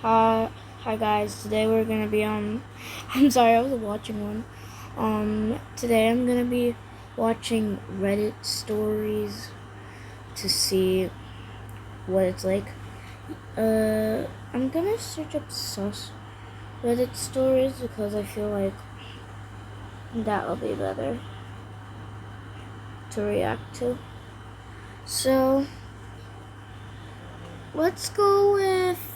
Hi, hi guys. Today we're gonna be I'm sorry, I was watching one. Today I'm gonna be watching Reddit stories to see what it's like. I'm gonna search up sus Reddit stories because I feel like that'll be better to react to. So let's go with.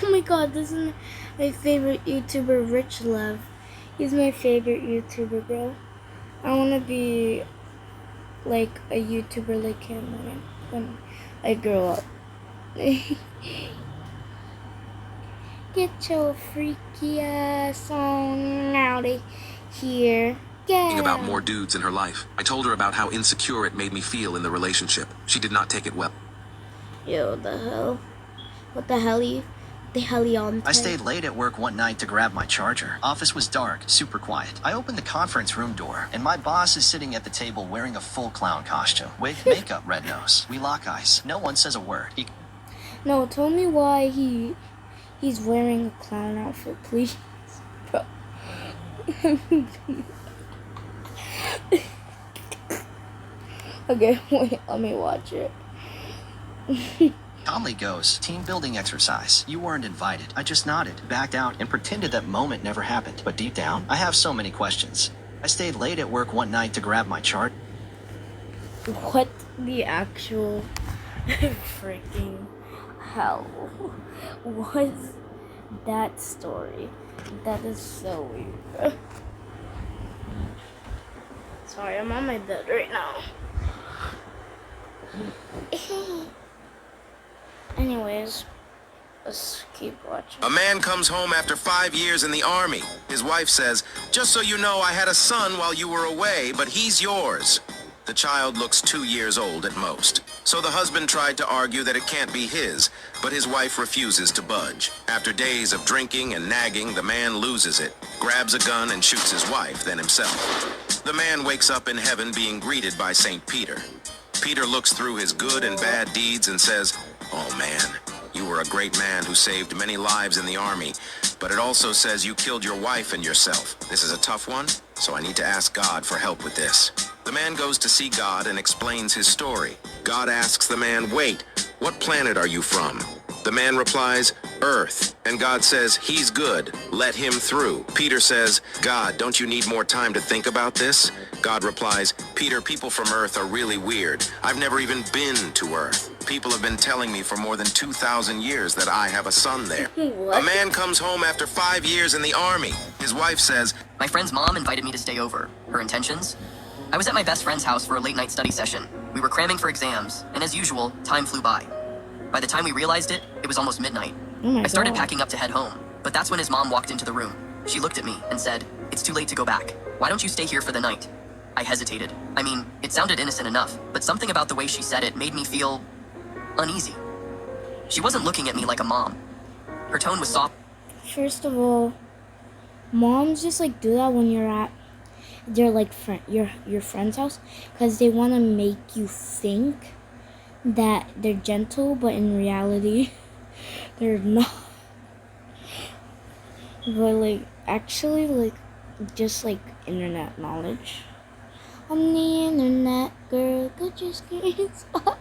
Oh my god, this is my favorite YouTuber, Rich Love. He's my favorite YouTuber, bro. I want to be like a YouTuber like him when I grow up. Get your freaky ass on out of here. Get About out. more dudes in her life. I told her about how insecure it made me feel in the relationship. She did not take it well. Yo, the hell? What the hell you? The hell you on? I stayed late at work one night to grab my charger. Office was dark, super quiet. I opened the conference room door, and my boss is sitting at the table wearing a full clown costume. Wig, makeup, red nose. We lock eyes. No one says a word. No, tell me why he's wearing a clown outfit, please, bro. Okay, wait, let me watch it. Calmly goes, team building exercise. You weren't invited. I just nodded, backed out, and pretended that moment never happened. But deep down, I have so many questions. I stayed late at work one night to grab my chart. What the actual freaking hell was that story? That is so weird. Sorry, I'm on my bed right now. Anyways, let's keep watching. A man comes home after 5 years in the army. His wife says, "Just so you know, I had a son while you were away, but he's yours." The child looks 2 years old at most. So the husband tried to argue that it can't be his, but his wife refuses to budge. After days of drinking and nagging, the man loses it, grabs a gun and shoots his wife, then himself. The man wakes up in heaven being greeted by St. Peter. Peter looks through his good and bad deeds and says, "Oh man, you were a great man who saved many lives in the army, but it also says you killed your wife and yourself. This is a tough one, so I need to ask God for help with this." The man goes to see God and explains his story. God asks the man, "Wait, what planet are you from?" The man replies, "Earth." And God says, "He's good. Let him through." Peter says, "God, don't you need more time to think about this?" God replies, "Peter, people from Earth are really weird. I've never even been to Earth. People have been telling me for more than 2,000 years that I have a son there." What? A man comes home after 5 years in the army. His wife says, My friend's mom invited me to stay over. Her intentions? I was at my best friend's house for a late night study session. We were cramming for exams, and as usual, time flew by. By the time we realized it, it was almost midnight. Oh my I started God. packing up to head home, but that's when his mom walked into the room. She looked at me and said, "It's too late to go back. Why don't you stay here for the night?" I hesitated. I mean, it sounded innocent enough, but something about the way she said it made me feel uneasy. She wasn't looking at me like a mom. Her tone was soft. First of all, moms just like do that when you're at their like your friend's house because they want to make you think that they're gentle, but in reality they're not. But like actually like just like internet knowledge. On the internet, girl, got your screenshot.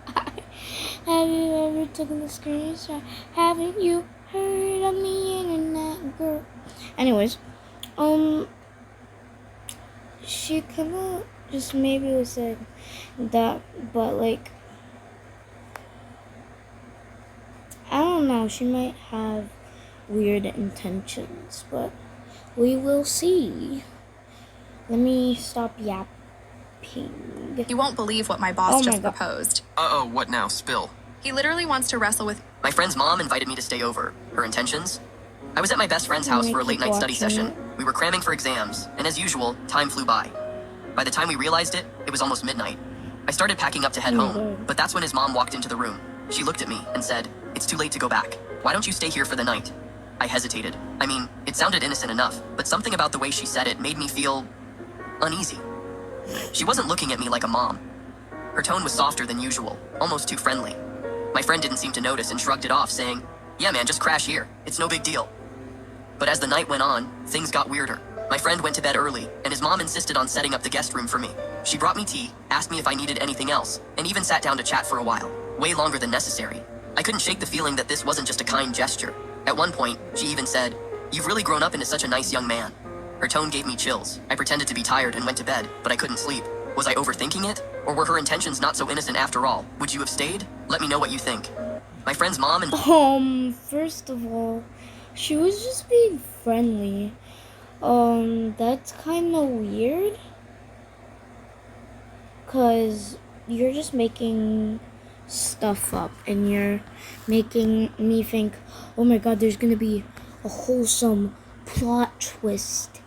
Have you ever taken the screenshot? Haven't you heard on the internet, girl? Anyways, she could have just maybe said that, but like, I don't know, she might have weird intentions, but we will see. Let me stop yapping. You won't believe what my boss Oh my just God. proposed. Uh-oh, what now? Spill. He literally wants to wrestle with My friend's mom invited me to stay over. Her intentions? I was at my best friend's I'm house gonna for a keep late night study watching session. it. We were cramming for exams, and as usual, time flew by. By the time we realized it, it was almost midnight. I started packing up to head Oh my home, God. but that's when his mom walked into the room. She looked at me and said, "It's too late to go back. Why don't you stay here for the night?" I hesitated. I mean, it sounded innocent enough, but something about the way she said it made me feel uneasy. She wasn't looking at me like a mom. Her tone was softer than usual, almost too friendly. My friend didn't seem to notice and shrugged it off, saying, Yeah, man, just crash here. It's no big deal. But as the night went on, things got weirder. My friend went to bed early, and his mom insisted on setting up the guest room for me. She brought me tea, asked me if I needed anything else, and even sat down to chat for a while. Way longer than necessary. I couldn't shake the feeling that this wasn't just a kind gesture. At one point, she even said, "You've really grown up into such a nice young man." Her tone gave me chills. I pretended to be tired and went to bed, but I couldn't sleep. Was I overthinking it? Or were her intentions not so innocent after all? Would you have stayed? Let me know what you think. My friend's mom and... First of all, she was just being friendly. That's kind of weird. 'Cause you're just making stuff up and you're making me think, oh my god, there's gonna be a wholesome plot twist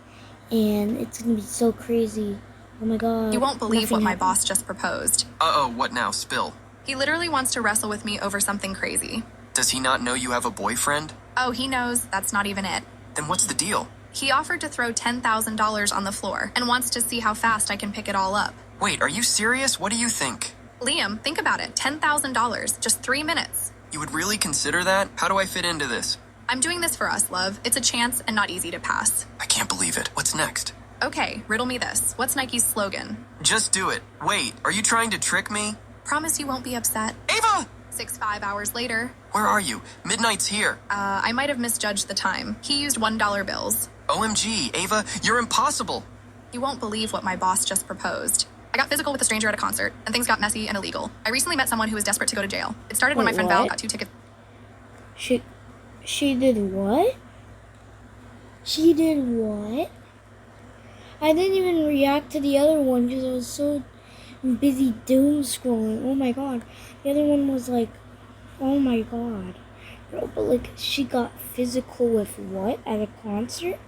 and it's gonna be so crazy. Oh my god. You won't believe what nothing my happened. boss just proposed. Uh-oh, what now? Spill. He literally wants to wrestle with me over something crazy. Does he not know you have a boyfriend? Oh, he knows that's not even it. Then what's the deal? He offered to throw $10,000 on the floor and wants to see how fast I can pick it all up. Wait, are you serious? What do you think? Liam, think about it. $10,000, just 3 minutes. You would really consider that? How do I fit into this? I'm doing this for us, love. It's a chance and not easy to pass. I can't believe it. What's next? Okay, riddle me this. What's Nike's slogan? Just do it. Wait, are you trying to trick me? Promise you won't be upset. Ava! 5 hours later, Where are you? Midnight's here. I might have misjudged the time. He used $1 bills. OMG, Ava, you're impossible. You won't believe what my boss just proposed. I got physical with a stranger at a concert, and things got messy and illegal. I recently met someone who was desperate to go to jail. It started when Wait, my friend Val what? got 2 tickets. She did what? She did what? I didn't even react to the other one because I was so busy doom scrolling. Oh my god. The other one was like, oh my god. Bro, but like, she got physical with what? At a concert?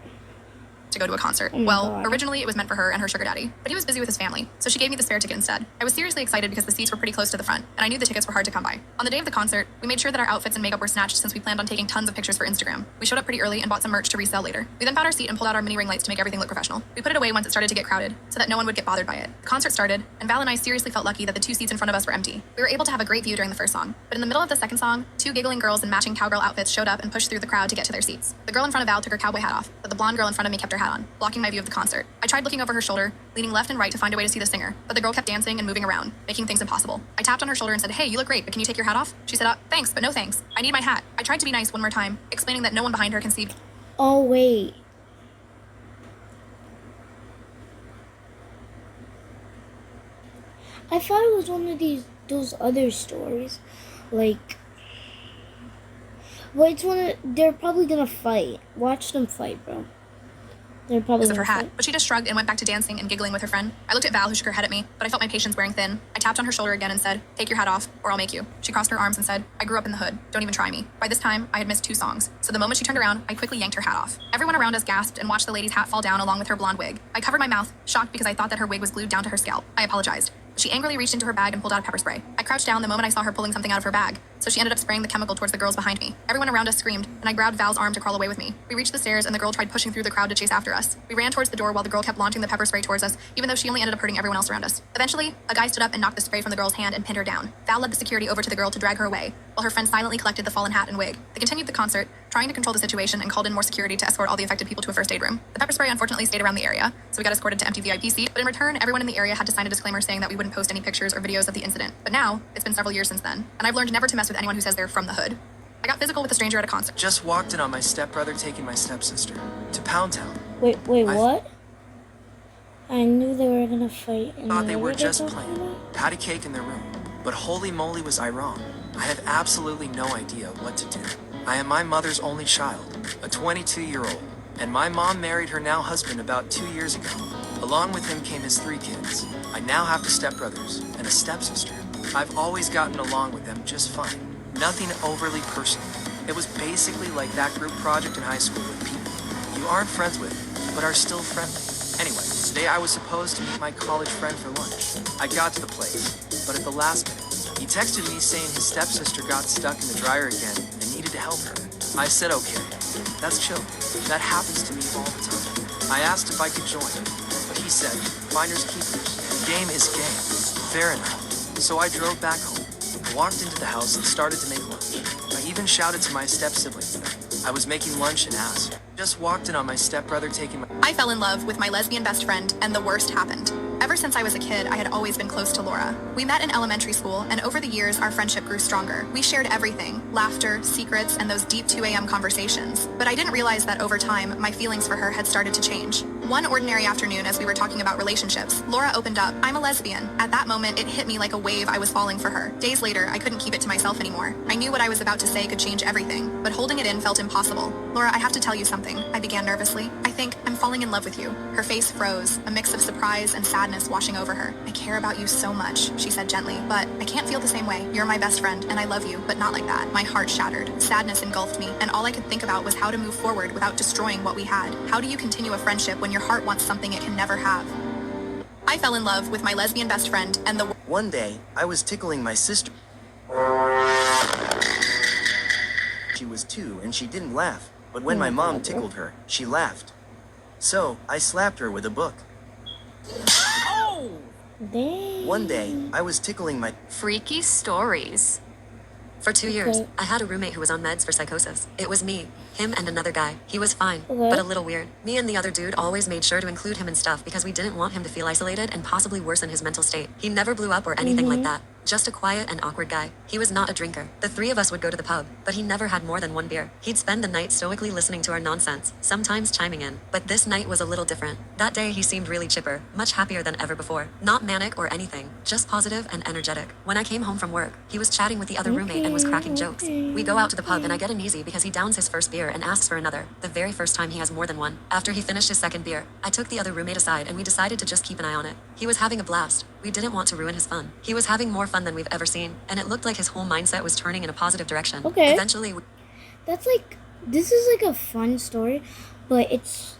To go to a concert. Oh my Well, God. originally it was meant for her and her sugar daddy, but he was busy with his family, so she gave me the spare ticket instead. I was seriously excited because the seats were pretty close to the front, and I knew the tickets were hard to come by. On the day of the concert, we made sure that our outfits and makeup were snatched since we planned on taking tons of pictures for Instagram. We showed up pretty early and bought some merch to resell later. We then found our seat and pulled out our mini ring lights to make everything look professional. We put it away once it started to get crowded, so that no one would get bothered by it. The concert started, and Val and I seriously felt lucky that the 2 seats in front of us were empty. We were able to have a great view during the first song, but in the middle of the second song, 2 giggling girls in matching cowgirl outfits showed up and pushed through the crowd to get to their seats. The girl in front of Val took her cowboy hat off, but the blonde girl in front of me kept her hat on, blocking my view of the concert. I tried looking over her shoulder, leaning left and right to find a way to see the singer, but the girl kept dancing and moving around, making things impossible. I tapped on her shoulder and said, "Hey, you look great, but can you take your hat off?" She said, "Thanks, but no thanks. I need my hat." I tried to be nice one more time, explaining that no one behind her can see. Oh, wait. I thought it was one of those other stories. Like, well, it's they're probably gonna fight. Watch them fight, bro. They're probably Because of her gonna hat, fight. but she just shrugged and went back to dancing and giggling with her friend. I looked at Val, who shook her head at me, but I felt my patience wearing thin. I tapped on her shoulder again and said, "Take your hat off, or I'll make you." She crossed her arms and said, "I grew up in the hood. Don't even try me." By this time, I had missed 2 songs, so the moment she turned around, I quickly yanked her hat off. Everyone around us gasped and watched the lady's hat fall down along with her blonde wig. I covered my mouth, shocked because I thought that her wig was glued down to her scalp. I apologized. She angrily reached into her bag and pulled out a pepper spray. I crouched down the moment I saw her pulling something out of her bag, so she ended up spraying the chemical towards the girls behind me. Everyone around us screamed, and I grabbed Val's arm to crawl away with me. We reached the stairs, and the girl tried pushing through the crowd to chase after us. We ran towards the door while the girl kept launching the pepper spray towards us, even though she only ended up hurting everyone else around us. Eventually, a guy stood up and knocked the spray from the girl's hand and pinned her down. Val led the security over to the girl to drag her away, while her friend silently collected the fallen hat and wig. They continued the concert, trying to control the situation, and called in more security to escort all the affected people to a first aid room. The pepper spray unfortunately stayed around the area, so we got escorted to empty VIP seats, but in return, everyone in the area had to sign a disclaimer saying that we wouldn't post any pictures or videos of the incident. But now, it's been several years since then, and I've learned never to mess with anyone who says they're from the hood. I got physical with a stranger at a concert. Just walked in on my stepbrother taking my stepsister to Pound Town. Wait, I- what? I knew they were gonna fight. And Thought they were what just talking playing. about? Patty cake in their room. But holy moly was I wrong. I have absolutely no idea what to do. I am my mother's only child, a 22-year-old, and my mom married her now husband about 2 years ago. Along with him came his 3 kids. I now have 2 stepbrothers and a stepsister. I've always gotten along with them just fine. Nothing overly personal. It was basically like that group project in high school with people you aren't friends with, but are still friendly. Anyway, today I was supposed to meet my college friend for lunch. I got to the place, but at the last minute, he texted me saying his stepsister got stuck in the dryer again and needed to help her. I said, okay, that's chill. That happens to me all the time. I asked if I could join, but he said, finders keepers. Game is game. Fair enough. So I drove back home. I walked into the house and started to make lunch. I even shouted to my step-siblings that I was making lunch and asked. Just walked in on my stepbrother taking my... I fell in love with my lesbian best friend, and the worst happened. Ever since I was a kid, I had always been close to Laura. We met in elementary school, and over the years, our friendship grew stronger. We shared everything, laughter, secrets, and those deep 2 a.m. conversations. But I didn't realize that over time, my feelings for her had started to change. One ordinary afternoon, as we were talking about relationships, Laura opened up, "I'm a lesbian." At that moment, it hit me like a wave. I was falling for her. Days later, I couldn't keep it to myself anymore. I knew what I was about to say could change everything, but holding it in felt impossible. "Laura, I have to tell you something," I began nervously. "I think I'm falling in love with you." Her face froze, a mix of surprise and sadness washing over her. "I care about you so much," she said gently, "but I can't feel the same way. You're my best friend, and I love you, but not like that." My heart shattered. Sadness engulfed me, and all I could think about was how to move forward without destroying what we had. How do you continue a friendship when your heart wants something it can never have? I fell in love with my lesbian best friend, and the One day, I was tickling my sister. She was 2 and she didn't laugh, but when my mom tickled her, she laughed. So, I slapped her with a book. Dang. One day, I was tickling my... Freaky stories. For 2 years, Okay. I had a roommate who was on meds for psychosis. It was me, him, and another guy. He was fine, Okay. but a little weird. Me and the other dude always made sure to include him in stuff because we didn't want him to feel isolated and possibly worsen his mental state. He never blew up or anything like that. Just a quiet and awkward guy. He was not a drinker. The 3 of us would go to the pub, but he never had more than 1 beer. He'd spend the night stoically listening to our nonsense, sometimes chiming in. But this night was a little different. That day he seemed really chipper, much happier than ever before. Not manic or anything, just positive and energetic. When I came home from work, he was chatting with the other roommate and was cracking jokes. We go out to the pub and I get uneasy because he downs his first beer and asks for another, the very first time he has more than one. After he finished his second beer, I took the other roommate aside and we decided to just keep an eye on it. He was having a blast. We didn't want to ruin his fun. He was having more fun than we've ever seen, and it looked like his whole mindset was turning in a positive direction. Okay. Eventually, That's like, this is like a fun story, but if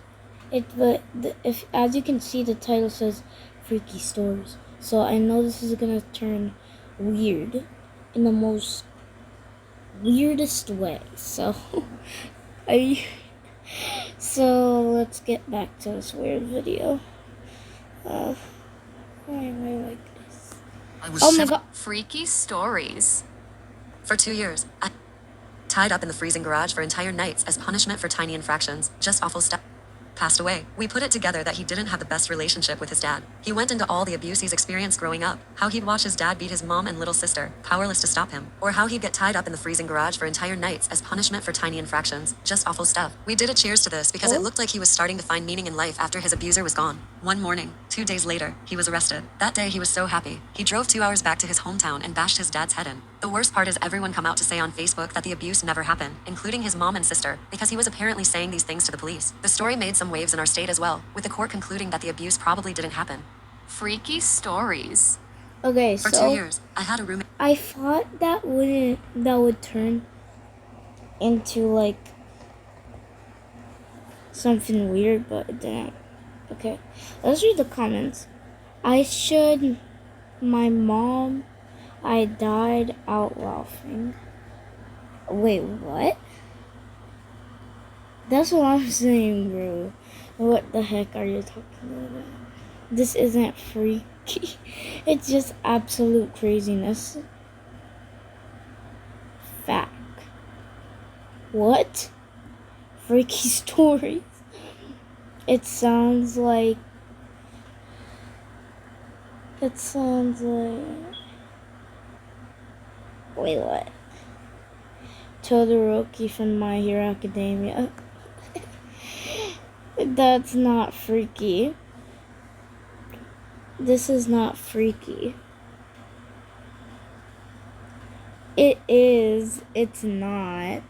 as you can see, the title says freaky stories, so I know this is gonna turn weird in the most weirdest way. So so let's get back to this weird video. Why am I like this? I was Oh my god. freaky stories. For 2 years, I tied up in the freezing garage for entire nights as punishment for tiny infractions, just awful stuff. Passed away. We put it together that he didn't have the best relationship with his dad. He went into all the abuse he's experienced growing up, how he'd watch his dad beat his mom and little sister, powerless to stop him, or how he'd get tied up in the freezing garage for entire nights as punishment for tiny infractions, just awful stuff. We did a cheers to this because it looked like he was starting to find meaning in life after his abuser was gone. One morning, 2 days later, he was arrested. That day he was so happy. He drove 2 hours back to his hometown and bashed his dad's head in. The worst part is everyone come out to say on Facebook that the abuse never happened, including his mom and sister, because he was apparently saying these things to the police. The story made some waves in our state as well, with the court concluding that the abuse probably didn't happen. Freaky stories. Okay, For so 2 years, I had a roommate. I thought that would turn into like something weird, but it didn't. Okay, let's read the comments. My mom, I died out laughing. Wait, what? That's what I'm saying, bro. What the heck are you talking about? This isn't freaky. It's just absolute craziness. Fact. What? Freaky stories. It sounds like... Wait, what? Todoroki from My Hero Academia. That's not freaky. This is not freaky. It is. It's not.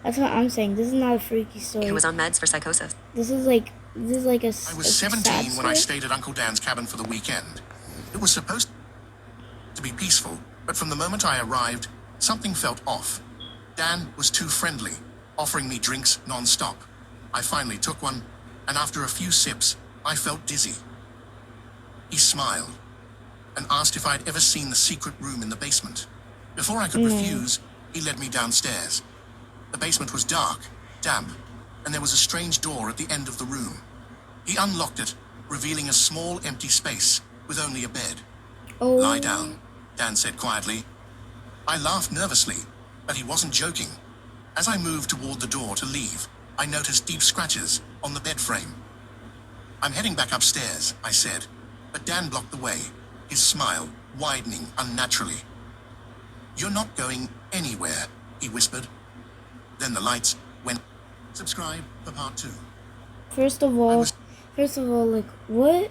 That's what I'm saying. This is not a freaky story. Who was on meds for psychosis. This is like a. I was 17 when I stayed at Uncle Dan's cabin for the weekend. It was supposed to be peaceful, but from the moment I arrived, something felt off. Dan was too friendly, offering me drinks non-stop. I finally took one, and after a few sips, I felt dizzy. He smiled and asked if I'd ever seen the secret room in the basement. Before I could refuse, he led me downstairs. The basement was dark, damp, and there was a strange door at the end of the room. He unlocked it, revealing a small empty space with only a bed. Oh. Lie down, Dan said quietly. I laughed nervously, but he wasn't joking. As I moved toward the door to leave, I noticed deep scratches on the bed frame. I'm heading back upstairs, I said, but Dan blocked the way, his smile widening unnaturally. You're not going anywhere, he whispered. Then the lights went. Subscribe for part 2. First of all, like, what?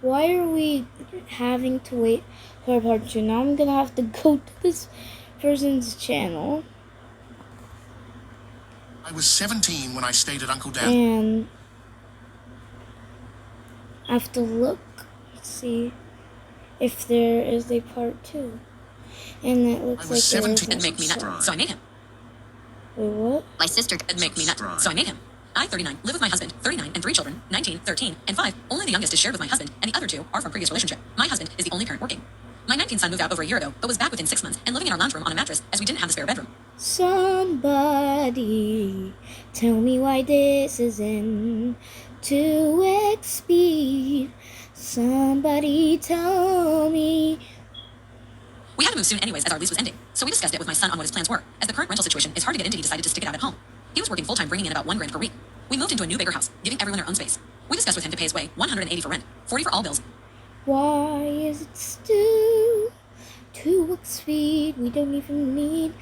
Why are we having to wait for part 2? Now I'm gonna have to go to this person's channel. I was 17 when I stayed at Uncle Dan's. And I have to look, see if there is a part 2. And it looks I was like 17. there And make me isn't. nut, so I made him. Wait, what? My sister and make me nut, so I made him. I, 39, live with my husband, 39, and 3 children, 19, 13, and 5. Only the youngest is shared with my husband, and the other 2 are from previous relationship. My husband is the only parent working. My 19th son moved out over a year ago, but was back within 6 months and living in our lounge room on a mattress as we didn't have the spare bedroom. Somebody tell me why this isn't 2x speed. Somebody tell me. We had to move soon anyways as our lease was ending, so we discussed it with my son on what his plans were. As the current rental situation is hard to get into, he decided to stick it out at home. He was working full-time, bringing in about $1,000 per week. We moved into a new bigger house, giving everyone their own space. We discussed with him to pay his way, $180 for rent, $40 for all bills. Why is it still 2x speed? We don't even need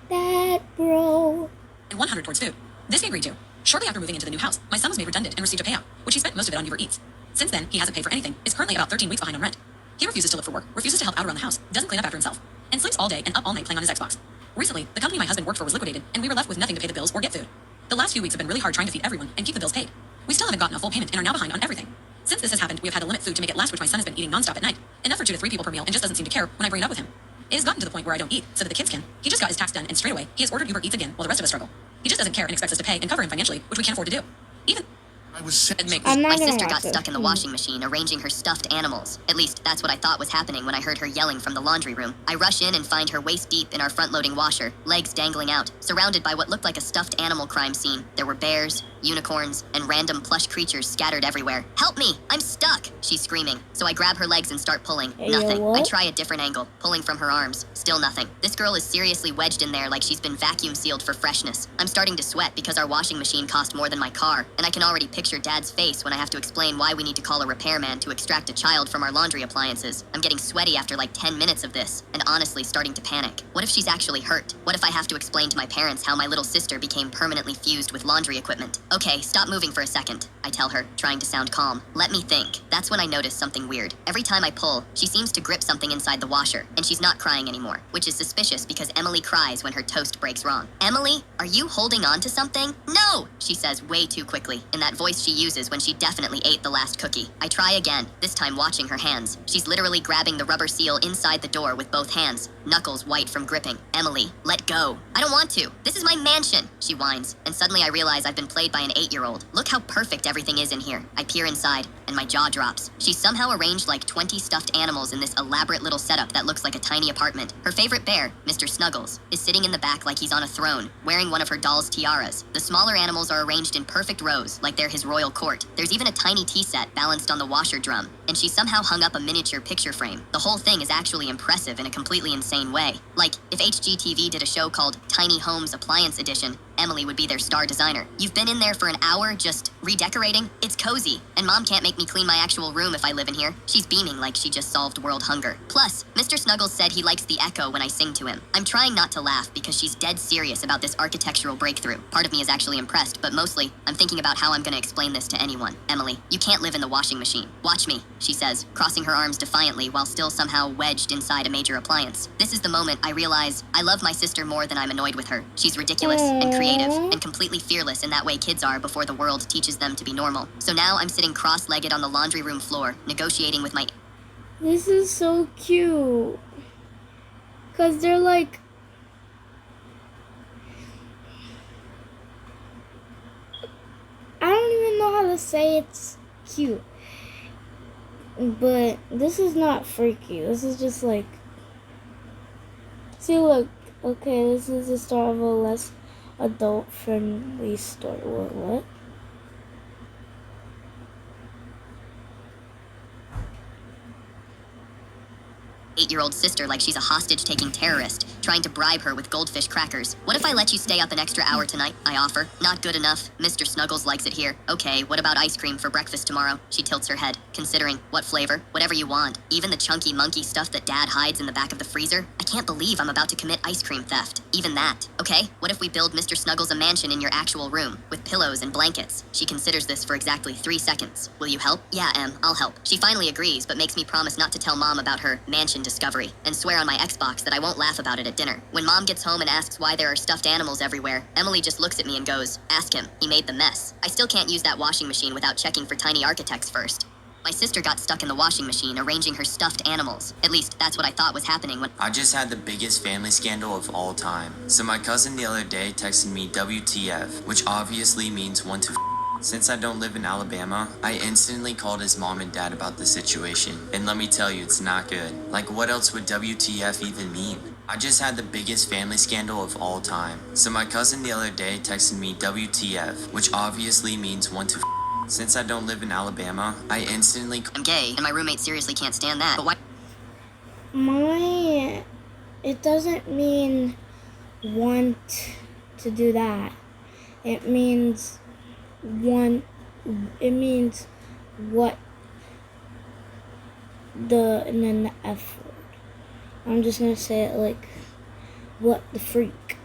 that, bro. And $100 towards food. This he agreed to. Shortly after moving into the new house, my son was made redundant and received a payout, which he spent most of it on Uber Eats. Since then, he hasn't paid for anything, is currently about 13 weeks behind on rent. He refuses to look for work, refuses to help out around the house, doesn't clean up after himself, and sleeps all day and up all night playing on his Xbox. Recently, the company my husband worked for was liquidated, and we were left with nothing to pay the bills or get food. The last few weeks have been really hard trying to feed everyone and keep the bills paid. We still haven't gotten a full payment and are now behind on everything. Since this has happened, we have had to limit food to make it last, which my son has been eating nonstop at night. Enough for 2 to 3 people per meal and just doesn't seem to care when I bring it up with him. It has gotten to the point where I don't eat so that the kids can. He just got his tax done and straight away, he has ordered Uber Eats again while the rest of us struggle. He just doesn't care and expects us to pay and cover him financially, which we can't afford to do. Even I was and make I'm not My gonna sister watch got it. stuck in the washing machine arranging her stuffed animals. At least that's what I thought was happening when I heard her yelling from the laundry room. I rush in and find her waist deep in our front-loading washer, legs dangling out, surrounded by what looked like a stuffed animal crime scene. There were bears, unicorns, and random plush creatures scattered everywhere. "Help me! I'm stuck!" she's screaming. So I grab her legs and start pulling. Hey, Nothing. what? I try a different angle, pulling from her arms. Still nothing. This girl is seriously wedged in there like she's been vacuum sealed for freshness. I'm starting to sweat because our washing machine cost more than my car, and I can already picture Dad's face when I have to explain why we need to call a repairman to extract a child from our laundry appliances. I'm getting sweaty after like 10 minutes of this, and honestly starting to panic. What if she's actually hurt? What if I have to explain to my parents how my little sister became permanently fused with laundry equipment? Okay, stop moving for a second, I tell her, trying to sound calm. Let me think. That's when I notice something weird. Every time I pull, she seems to grip something inside the washer, and she's not crying anymore, which is suspicious because Emily cries when her toast breaks wrong. "Emily, are you holding on to something?" "No," she says way too quickly, in that voice she uses when she definitely ate the last cookie. I try again, this time watching her hands. She's literally grabbing the rubber seal inside the door with both hands, knuckles white from gripping. "Emily, let go." "I don't want to. This is my mansion," she whines, and suddenly I realize I've been played by an 8-year-old. Look how perfect everything is in here. I peer inside, and my jaw drops. She's somehow arranged like 20 stuffed animals in this elaborate little setup that looks like a tiny apartment. Her favorite bear, Mr. Snuggles, is sitting in the back like he's on a throne, wearing one of her doll's tiaras. The smaller animals are arranged in perfect rows, like they're his royal court. There's even a tiny tea set balanced on the washer drum, and she somehow hung up a miniature picture frame. The whole thing is actually impressive in a completely insane way. Like, if HGTV did a show called Tiny Homes Appliance Edition, Emily would be their star designer. "You've been in there for an hour just redecorating? It's cozy, and Mom can't make me clean my actual room if I live in here." She's beaming like she just solved world hunger. Plus, Mr. Snuggles said he likes the echo when I sing to him. I'm trying not to laugh because she's dead serious about this architectural breakthrough. Part of me is actually impressed, but mostly, I'm thinking about how I'm gonna explain this to anyone. "Emily, you can't live in the washing machine. Watch me," she says, crossing her arms defiantly while still somehow wedged inside a major appliance. This is the moment I realize I love my sister more than I'm annoyed with her. She's ridiculous and creative and completely fearless in that way kids are before the world teaches them to be normal. So now I'm sitting cross-legged on the laundry room floor, negotiating with my... This is so cute. Because they're like... I don't even know how to say it's cute. But this is not freaky. This is just like... See, look. Okay, this is the start of a less adult-friendly story. What? 8-year-old sister like she's a hostage-taking terrorist, trying to bribe her with goldfish crackers. What if I let you stay up an extra hour tonight? I offer. Not good enough. Mr. Snuggles likes it here. Okay, what about ice cream for breakfast tomorrow? She tilts her head, considering. What flavor? Whatever you want. Even the chunky monkey stuff that Dad hides in the back of the freezer? I can't believe I'm about to commit ice cream theft. Even that. Okay, what if we build Mr. Snuggles a mansion in your actual room, with pillows and blankets? She considers this for exactly 3 seconds. Will you help? Yeah, Em, I'll help. She finally agrees, but makes me promise not to tell Mom about her mansion discovery, and swear on my Xbox that I won't laugh about it at dinner. When Mom gets home and asks why there are stuffed animals everywhere, Emily just looks at me and goes, ask him. He made the mess. I still can't use that washing machine without checking for tiny architects first. My sister got stuck in the washing machine arranging her stuffed animals. At least, that's what I thought was happening when— I just had the biggest family scandal of all time. So my cousin the other day texted me WTF, which obviously means one to Since I don't live in Alabama, I instantly called his mom and dad about the situation. And let me tell you, it's not good. Like, what else would WTF even mean? I just had the biggest family scandal of all time. So my cousin the other day texted me WTF, which obviously means one to Since I don't live in Alabama, I instantly— I'm gay, and my roommate seriously can't stand that. But why— It doesn't mean want to do that. It means what and then the F word. I'm just gonna say it like, what the freak.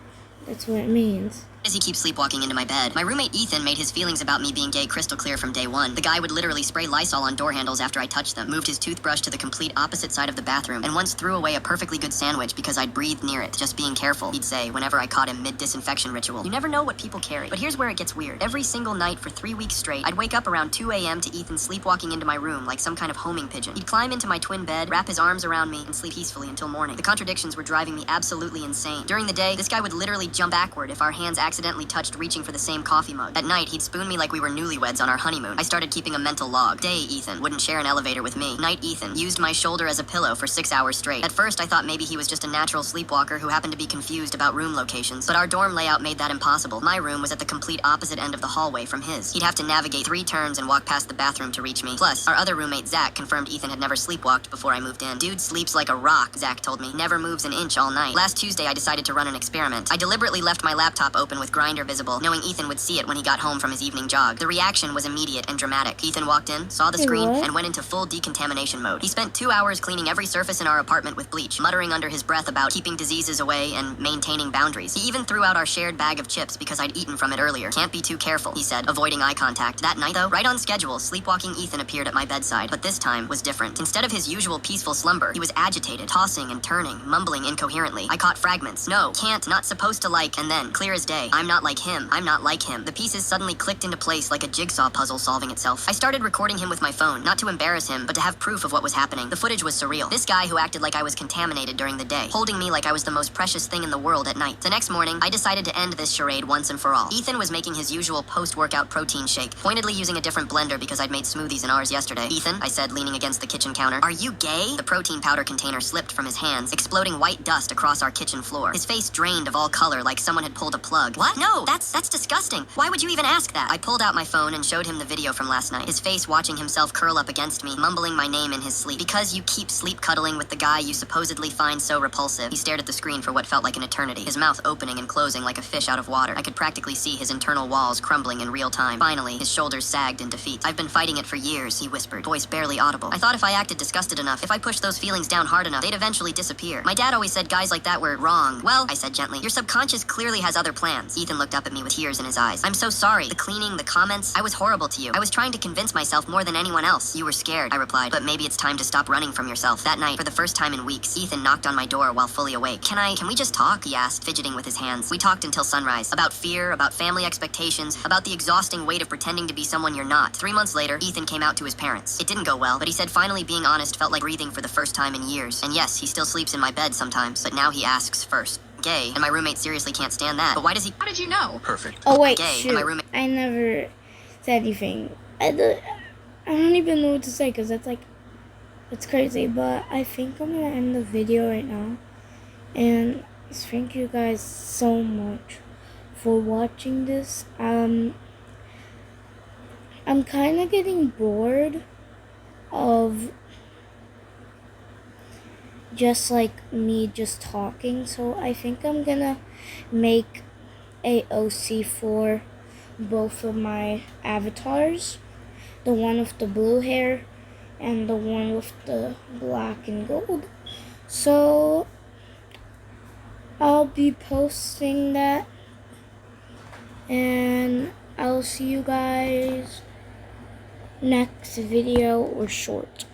That's what it means. As he keeps sleepwalking into my bed. My roommate Ethan made his feelings about me being gay crystal clear from day one. The guy would literally spray Lysol on door handles after I touched them, moved his toothbrush to the complete opposite side of the bathroom, and once threw away a perfectly good sandwich because I'd breathed near it. Just being careful, he'd say whenever I caught him mid-disinfection ritual. You never know what people carry. But here's where it gets weird. Every single night for 3 weeks straight, I'd wake up around 2 a.m. to Ethan sleepwalking into my room like some kind of homing pigeon. He'd climb into my twin bed, wrap his arms around me, and sleep peacefully until morning. The contradictions were driving me absolutely insane. During the day, this guy would literally jump backward if our hands accidentally touched reaching for the same coffee mug. At night, he'd spoon me like we were newlyweds on our honeymoon. I started keeping a mental log. Day Ethan wouldn't share an elevator with me. Night Ethan used my shoulder as a pillow for 6 hours straight. At first, I thought maybe he was just a natural sleepwalker who happened to be confused about room locations, but our dorm layout made that impossible. My room was at the complete opposite end of the hallway from his. He'd have to navigate 3 turns and walk past the bathroom to reach me. Plus, our other roommate Zach confirmed Ethan had never sleepwalked before I moved in. Dude sleeps like a rock, Zach told me. Never moves an inch all night. Last Tuesday, I decided to run an experiment. I deliberately left my laptop open with Grindr visible, knowing Ethan would see it when he got home from his evening jog. The reaction was immediate and dramatic. Ethan walked in, saw the screen, and went into full decontamination mode. He spent 2 hours cleaning every surface in our apartment with bleach, muttering under his breath about keeping diseases away and maintaining boundaries. He even threw out our shared bag of chips because I'd eaten from it earlier. Can't be too careful, he said, avoiding eye contact. That night, though, right on schedule, sleepwalking Ethan appeared at my bedside, but this time was different. Instead of his usual peaceful slumber, he was agitated, tossing and turning, mumbling incoherently. I caught fragments. No, can't, not supposed to like, and then, clear as day, I'm not like him. I'm not like him. The pieces suddenly clicked into place like a jigsaw puzzle solving itself. I started recording him with my phone, not to embarrass him, but to have proof of what was happening. The footage was surreal. This guy who acted like I was contaminated during the day, holding me like I was the most precious thing in the world at night. The next morning, I decided to end this charade once and for all. Ethan was making his usual post-workout protein shake, pointedly using a different blender because I'd made smoothies in ours yesterday. Ethan, I said, leaning against the kitchen counter, are you gay? The protein powder container slipped from his hands, exploding white dust across our kitchen floor. His face drained of all color like someone had pulled a plug. What? No, that's disgusting. Why would you even ask that? I pulled out my phone and showed him the video from last night. His face watching himself curl up against me, mumbling my name in his sleep. Because you keep sleep cuddling with the guy you supposedly find so repulsive. He stared at the screen for what felt like an eternity, his mouth opening and closing like a fish out of water. I could practically see his internal walls crumbling in real time. Finally, his shoulders sagged in defeat. I've been fighting it for years, he whispered, voice barely audible. I thought if I acted disgusted enough, if I pushed those feelings down hard enough, they'd eventually disappear. My dad always said guys like that were wrong. Well, I said gently, your subconscious clearly has other plans. Ethan looked up at me with tears in his eyes. I'm so sorry. The cleaning, the comments, I was horrible to you. I was trying to convince myself more than anyone else. You were scared, I replied, but maybe it's time to stop running from yourself. That night, for the first time in weeks, Ethan knocked on my door while fully awake. Can we just talk? He asked, fidgeting with his hands. We talked until sunrise. About fear, about family expectations, about the exhausting weight of pretending to be someone you're not. 3 months later, Ethan came out to his parents. It didn't go well, but he said finally being honest felt like breathing for the first time in years. And yes, he still sleeps in my bed sometimes, but now he asks first. Gay, and my roommate seriously can't stand that. But why does he— How did you know? Perfect. Oh wait, Gay, shoot. and my roommate— I never said anything. I don't even know what to say because it's crazy. But I think I'm gonna end the video right now. And thank you guys so much for watching this. I'm kind of getting bored of just like me just talking. So I think I'm gonna make a OC for both of my avatars, the one with the blue hair and the one with the black and gold. So I'll be posting that, and I'll see you guys next video or short.